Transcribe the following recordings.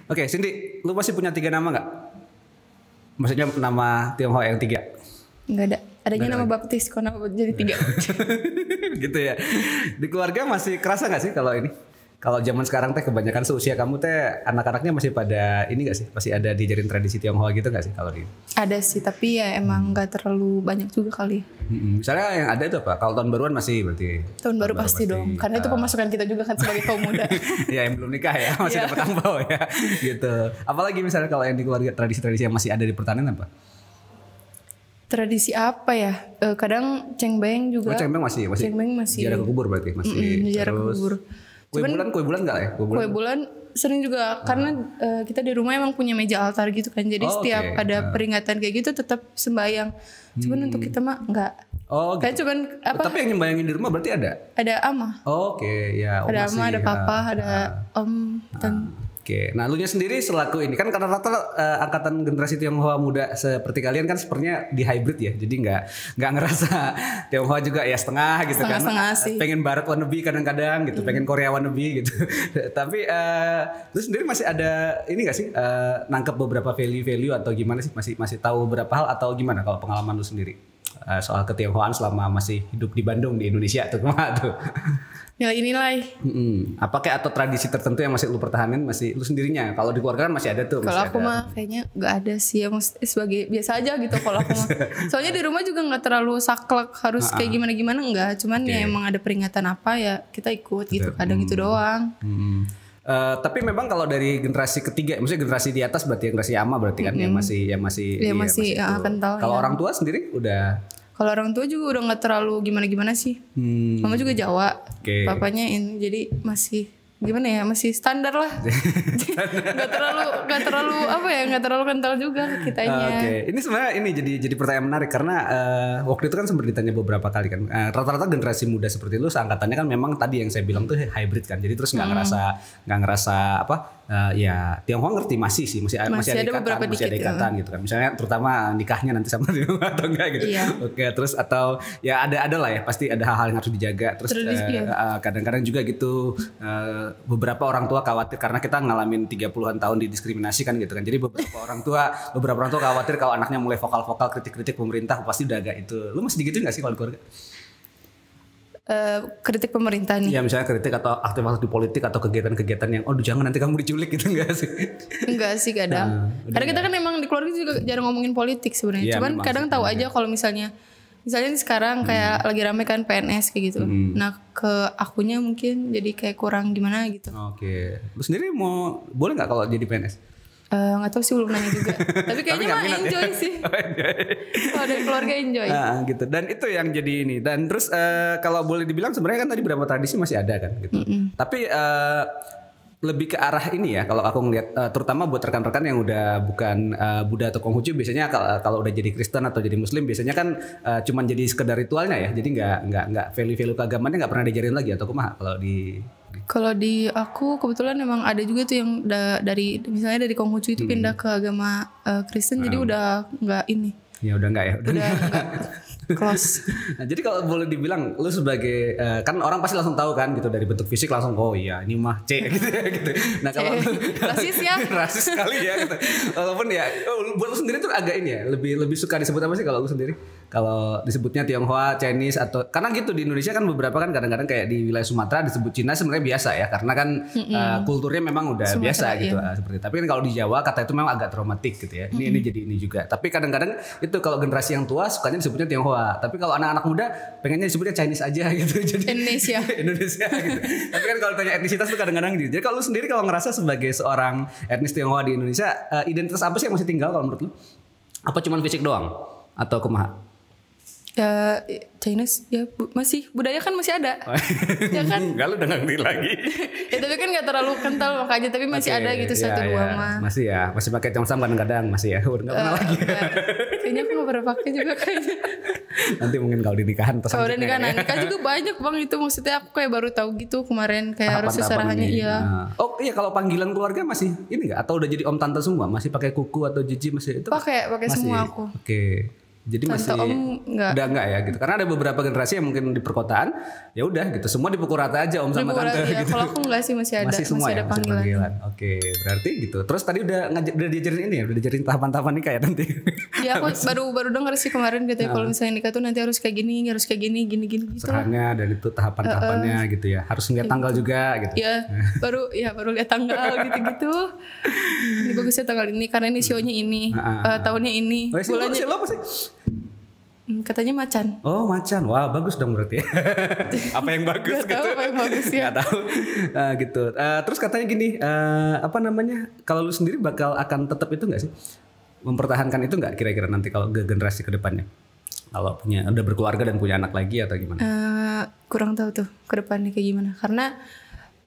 Oke, Cindy, lu masih punya 3 nama nggak? Maksudnya nama Tionghoa yang 3? Nggak ada. Adanya nama baptis, kok nama jadi 3. Gitu ya. Di keluarga masih kerasa nggak sih kalau ini? Kalau zaman sekarang teh kebanyakan seusia kamu teh anak-anaknya masih pada ini nggak sih? Masih ada diajarin tradisi Tionghoa gitu nggak sih kalau di? Ada sih, tapi ya emang nggak terlalu banyak juga kali. Misalnya yang ada itu apa? Kalau tahun baruan masih berarti? Tahun baru pasti dong, karena itu pemasukan kita juga kan sebagai kaum muda. Ya yang belum nikah ya, masih dapat angpau ya, gitu. Apalagi misalnya kalau yang di keluarga tradisi-tradisi yang masih ada di pertanian apa? Tradisi apa ya? Kadang cengbeng juga. Oh, cengbeng masih. Cengbeng masih. Ziarah ke kubur berarti masih. Ziarah ke kubur. Kue bulan nggak ya? Kue bulan sering juga karena kita di rumah emang punya meja altar gitu kan. Jadi setiap ada peringatan kayak gitu tetap sembahyang. Cuman untuk kita mah enggak. Oh, gitu. Kayak cuman apa? Tapi yang nyembayangin di rumah berarti ada? Ada ama. Oke, ya. Ada ama, ada papa, ada om dan. Oke, nah lu nya sendiri selaku ini kan karena rata angkatan generasi Tionghoa muda seperti kalian kan sepertinya di hybrid ya, jadi nggak ngerasa Tionghoa juga ya setengah gitu kan, pengen Barat wannabe kadang-kadang gitu, pengen Korea wannabe gitu. Tapi lu sendiri masih ada ini nggak sih nangkep beberapa value atau gimana sih, masih tahu beberapa hal atau gimana kalau pengalaman lu sendiri soal ketionghoaan selama masih hidup di Bandung di Indonesia tuh kemana tuh? Nilai-nilai. Apakah atau tradisi tertentu yang masih lu pertahanin masih lu sendirinya? Kalau di keluarga kan masih ada tuh. Kalau aku mah kayaknya nggak ada sih ya, sebagai biasa aja gitu kalau aku mah. Soalnya di rumah juga nggak terlalu saklek harus kayak gimana enggak. Cuman ya emang ada peringatan apa ya kita ikut gitu. Kadang itu doang. Tapi memang kalau dari generasi ketiga, maksudnya generasi di atas berarti generasi ama berarti kan yang masih kental. Kalau orang tua sendiri udah. Kalau orang tua juga udah nggak terlalu gimana sih. Mama juga Jawa, papanya ini, jadi masih gimana ya, masih standar lah. Nggak terlalu kental juga kitanya. Ini sebenarnya jadi pertanyaan menarik karena waktu itu kan sempat ditanya beberapa kali kan. Rata-rata generasi muda seperti lu seangkatannya kan memang tadi yang saya bilang tuh hybrid kan. Jadi terus nggak ngerasa apa? Ya Tionghoa ngerti masih ada ikatan gitu kan. Misalnya terutama nikahnya nanti sama Tionghoa atau enggak gitu. Iya. Oke, terus atau ya ada lah ya, pasti ada hal-hal yang harus dijaga. Terus kadang-kadang juga gitu beberapa orang tua khawatir karena kita ngalamin 30-an tahun didiskriminasi kan gitu kan. Jadi beberapa orang tua khawatir kalau anaknya mulai vokal-vokal kritik-kritik pemerintah pasti udah agak itu. Lu masih digituin enggak sih kalau keluarga? Kritik pemerintah nih. Ya misalnya kritik atau aktivitas di politik atau kegiatan-kegiatan yang jangan nanti kamu diculik gitu enggak sih? Enggak sih kadang. Karena kita kan emang di keluarga juga jarang ngomongin politik sebenarnya. Cuman kadang tahu aja kalau misalnya sekarang kayak lagi rame kan PNS kayak gitu. Nah ke akunya mungkin jadi kayak kurang gimana gitu. Oke. Lu sendiri boleh nggak kalau jadi PNS? Nggak tahu sih, belum nanya juga. Tapi kayaknya mah enjoy sih. Kalau dari keluarga enjoy. Gitu. Dan itu yang jadi ini. Dan terus kalau boleh dibilang sebenarnya kan tadi beberapa tradisi masih ada kan gitu. Tapi lebih ke arah ini ya kalau aku ngelihat terutama buat rekan-rekan yang udah bukan Buddha atau Konghucu, biasanya kalau udah jadi Kristen atau jadi Muslim biasanya kan cuman jadi sekedar ritualnya ya, jadi nggak value keagamaannya nggak pernah diajarin lagi atau kumaha kalau di aku kebetulan memang ada juga tuh yang misalnya dari Konghucu itu pindah ke agama Kristen, jadi udah nggak ini. Ya udah nggak ya. Udah nggak. Close. Nah, jadi kalau boleh dibilang lu sebagai kan orang pasti langsung tahu kan gitu dari bentuk fisik langsung iya ini mah C gitu ya gitu. Nah kalau rasis ya. Rasis sekali ya gitu. Walaupun ya buat lu sendiri tuh agak ini ya, lebih suka disebut apa sih kalau lu sendiri? Kalau disebutnya Tionghoa, Chinese atau karena gitu di Indonesia kan beberapa kan kadang-kadang kayak di wilayah Sumatera disebut Cina sebenarnya biasa ya karena kan kulturnya memang udah Sumatera, biasa gitu seperti. Tapi kan kalau di Jawa kata itu memang agak traumatik gitu ya. Ini jadi ini juga. Tapi kadang-kadang itu kalau generasi yang tua sukanya disebutnya Tionghoa. Tapi kalau anak-anak muda pengennya disebutnya Chinese aja gitu. Jadi Indonesia gitu. Tapi kan kalau tanya etnisitas tuh kadang-kadang gitu. Jadi kalau lu sendiri kalau ngerasa sebagai seorang etnis Tionghoa di Indonesia, identitas apa sih yang masih tinggal kalau menurut lu? Apa cuman fisik doang atau kumaha? Ya Chinese ya masih budaya kan masih ada. Ya kan? Enggak, lu udah ngerti lagi. Ya tapi kan gak terlalu kental makanya, tapi masih ada gitu satu dua mah. Masih pakai ceongsam kadang-kadang masih ya. Udah enggak pernah lagi. Kayaknya aku gak pernah pakai juga kayaknya. Nanti mungkin kalau di nikahan kalau udah nikah juga banyak bang itu, maksudnya aku kayak baru tahu gitu kemarin kayak harus seserahannya Oh iya, kalau panggilan keluarga masih ini enggak atau udah jadi om tante semua? Masih pakai kuku atau jiji masih itu? Pakai semua aku. Oke. Jadi Tante masih om enggak. Udah enggak ya gitu. Karena ada beberapa generasi yang mungkin di perkotaan ya udah gitu. Semua dipukul rata aja om sama tante Ya, gitu. kalau aku enggak sih, masih ada Semua masih ada ya, masih panggilan. Oke, berarti gitu. Terus tadi udah diajarin ini ya, udah diajarin tahapan-tahapan nikah ya nanti. Ya aku baru denger sih kemarin katanya kalau misalnya nikah tuh nanti harus kayak gini gitu. Serahnya dan itu tahapan-tahapannya gitu ya. Harus ngeliat tanggal juga gitu. Ya, baru lihat tanggal gitu-gitu. Ini bagusnya tanggal ini karena ini sionya ini, tahunnya ini, bulannya. Apa sih? Katanya macan. Oh macan, wah bagus dong berarti. Apa yang bagus Gak gitu? tahu apa yang bagus ya. Gak tahu. Gitu. Terus katanya gini, apa namanya? Kalau lu sendiri bakal akan tetap itu nggak sih? Mempertahankan itu nggak kira-kira nanti kalau ke generasi kedepannya? Kalau udah berkeluarga dan punya anak lagi atau gimana? Kurang tahu tuh ke depannya kayak gimana. Karena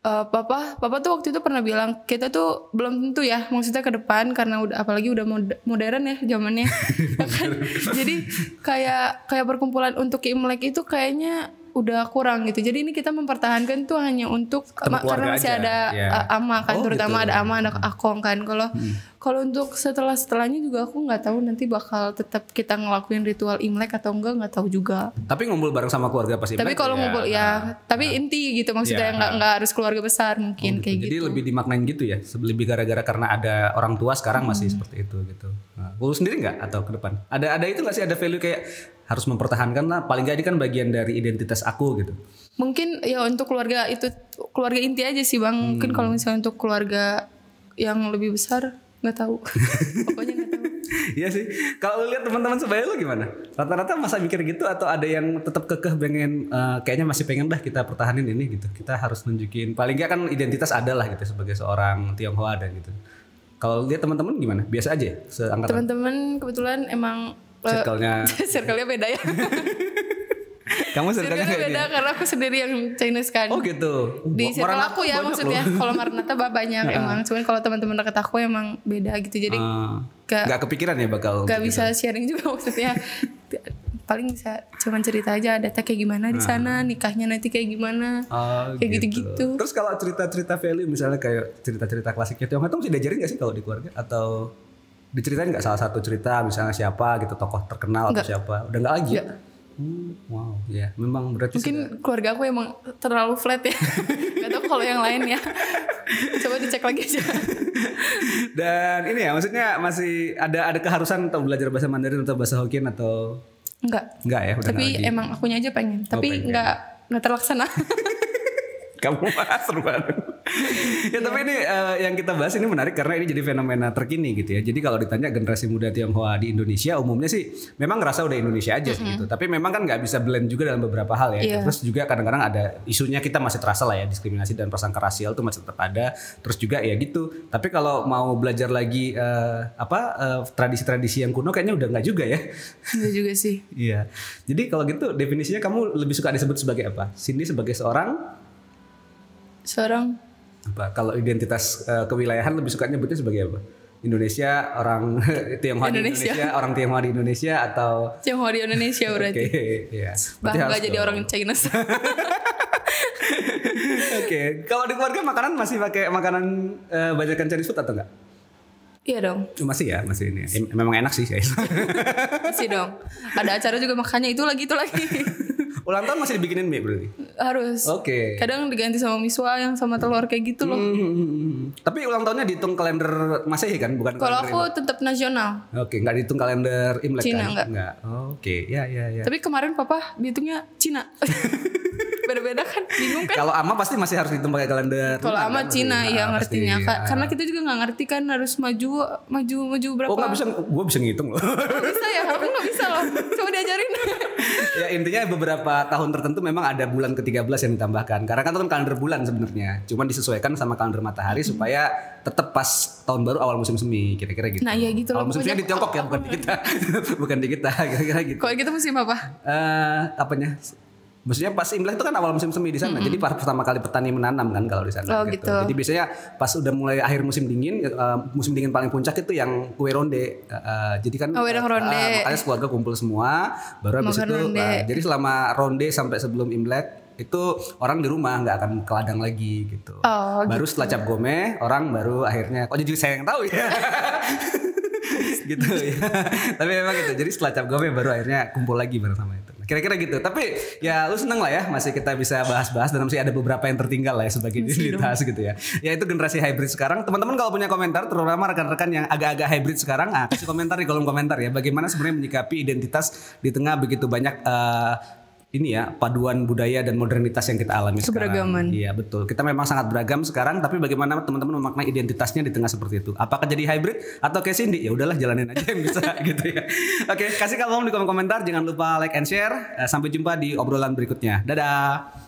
papa tuh waktu itu pernah bilang kita tuh belum tentu ya, maksudnya ke depan karena apalagi udah modern ya zamannya. Kan? Jadi kayak perkumpulan untuk Imlek itu kayaknya udah kurang gitu. Jadi ini kita mempertahankan tuh hanya untuk karena masih aja. Ada ama kan, terutama gitu. Ada ama, ada akong kan. Kalau untuk setelahnya juga aku nggak tahu nanti bakal tetap kita ngelakuin ritual Imlek atau nggak tahu juga. Tapi ngumpul bareng sama keluarga pas Imlek. Tapi kalau ngumpul tapi inti gitu maksudnya nggak harus keluarga besar mungkin kayak gitu. Jadi lebih dimaknain gitu ya. Lebih gara-gara karena ada orang tua sekarang masih seperti itu gitu. Nah, lu sendiri nggak atau ke depan? Ada itu nggak sih, ada value kayak harus mempertahankan lah, paling gak ini kan bagian dari identitas aku gitu. Mungkin ya untuk keluarga itu keluarga inti aja sih Bang. Mungkin kalau misalnya untuk keluarga yang lebih besar nggak tahu. Pokoknya nggak tahu. Iya sih. Kalau lihat teman-teman sebaya lu gimana? Rata-rata masa mikir gitu atau ada yang tetap kekeh pengen kayaknya masih pengen dah kita pertahanin ini gitu. Kita harus nunjukin paling gak kan identitas ada lah gitu sebagai seorang Tionghoa dan gitu. Kalau lihat teman-teman gimana? Biasa aja seangkatan. Teman-teman kebetulan emang circle-nya beda ya. Kamu circle-nya beda karena aku sendiri yang Chinese kan. Oh gitu. Di circle aku ya maksudnya. Kalau Maranatha banyak emang. Cuman kalau teman-teman dekat aku emang beda gitu. Jadi gak kepikiran ya bakal. Gak bisa sharing juga maksudnya. Paling bisa cuman cerita aja data kayak gimana di sana, nikahnya nanti kayak gimana, kayak gitu-gitu. Terus kalau cerita-cerita value misalnya kayak cerita-cerita klasiknya Tionghoa itu mesti diajarin gak sih kalau di keluarga atau diceritain nggak salah satu cerita misalnya siapa gitu tokoh terkenal atau siapa? Udah nggak lagi ya? Wow ya memang berarti mungkin keluarga aku emang terlalu flat ya. Gak tau kalau yang lain ya. Coba dicek lagi aja. Dan ini ya maksudnya masih ada keharusan untuk belajar bahasa Mandarin atau bahasa Hokkien atau enggak ya? Udah tapi emang akunya aja pengen. Tapi nggak terlaksana. Kamu seru banget. Ya tapi ini yang kita bahas ini menarik karena ini jadi fenomena terkini gitu ya. Jadi kalau ditanya generasi muda Tionghoa di Indonesia umumnya sih memang ngerasa udah Indonesia aja sih gitu. Tapi memang kan nggak bisa blend juga dalam beberapa hal ya. Terus juga kadang-kadang ada isunya kita masih terasa lah ya diskriminasi dan prasangka rasial itu masih tetap ada. Terus juga ya gitu. Tapi kalau mau belajar lagi tradisi-tradisi yang kuno kayaknya udah nggak juga ya. Nggak juga sih. Iya. Jadi kalau gitu definisinya kamu lebih suka disebut sebagai apa? Cindy sebagai seorang apa? Kalau identitas kewilayahan lebih suka nyebutnya sebagai apa? Indonesia, orang Tionghoa di Indonesia, orang Tionghoa di Indonesia atau Tionghoa di Indonesia berarti. Oke, iya. Bangga jadi orang Chinese. Oke, kalau di keluarga makanan masih pakai makanan banyakan Chinese food atau enggak? Iya dong. Masih ya, masih ini. Memang enak sih guys. Masih dong. Ada acara juga makanya itu lagi. Ulang tahun masih dibikinin mie berarti? Harus. Oke. Kadang diganti sama miswa yang sama telur kayak gitu loh. Tapi ulang tahunnya dihitung kalender Masehi kan, bukan? Kalau aku tetap nasional. Oke, nggak dihitung kalender Imlek Cina kan? Enggak. Oke, ya. Tapi kemarin papa dihitungnya Cina. Beda-beda kan, bingung kan? Kalau ama pasti masih harus dihitung pakai kalender. Kalau ama kan? Cina ya ngertinya, karena kita juga nggak ngerti kan harus maju berapa? Oh nggak bisa, gue bisa ngitung loh. Bisa ya, aku nggak bisa loh. Coba diajarin. Ya intinya beberapa tahun tertentu memang ada bulan ke-13 yang ditambahkan. Karena kan itu kan kalender bulan sebenarnya. Cuman disesuaikan sama kalender matahari supaya tetap pas tahun baru awal musim semi kira-kira gitu. Nah iya gitu loh. Awal musim semi di Tiongkok ya, bukan di kita. Bukan di kita kira-kira gitu. Kalau gitu musim apa? Apanya? Maksudnya pas Imlek itu kan awal musim semi di sana. Jadi pertama kali petani menanam kan kalau di sana gitu. Jadi biasanya pas udah mulai akhir musim dingin paling puncak itu yang kue ronde. Jadi kan ronde. Makanya keluarga kumpul semua baru habis itu jadi selama ronde sampai sebelum Imlek itu orang di rumah nggak akan ke ladang lagi gitu. Baru setelah cap gome orang baru akhirnya jadi saya yang tahu ya. gitu ya. Tapi memang gitu. Jadi setelah cap gome baru akhirnya kumpul lagi bareng sama itu. Kira-kira gitu. Tapi ya lu seneng lah ya masih kita bisa bahas-bahas dan masih ada beberapa yang tertinggal lah ya sebagai identitas gitu ya. Ya itu generasi hybrid sekarang. Teman-teman kalau punya komentar terutama rekan-rekan yang agak-agak hybrid sekarang, kasih komentar di kolom komentar ya. Bagaimana sebenarnya menyikapi identitas di tengah begitu banyak ini ya paduan budaya dan modernitas yang kita alami Keberagaman. sekarang. Iya betul. Kita memang sangat beragam sekarang, tapi bagaimana teman-teman memaknai identitasnya di tengah seperti itu? Apakah jadi hybrid atau kayak Cindy? Ya udahlah jalanin aja yang bisa gitu ya. Oke, kasih kolom di kolom komentar. Jangan lupa like and share. Sampai jumpa di obrolan berikutnya. Dadah.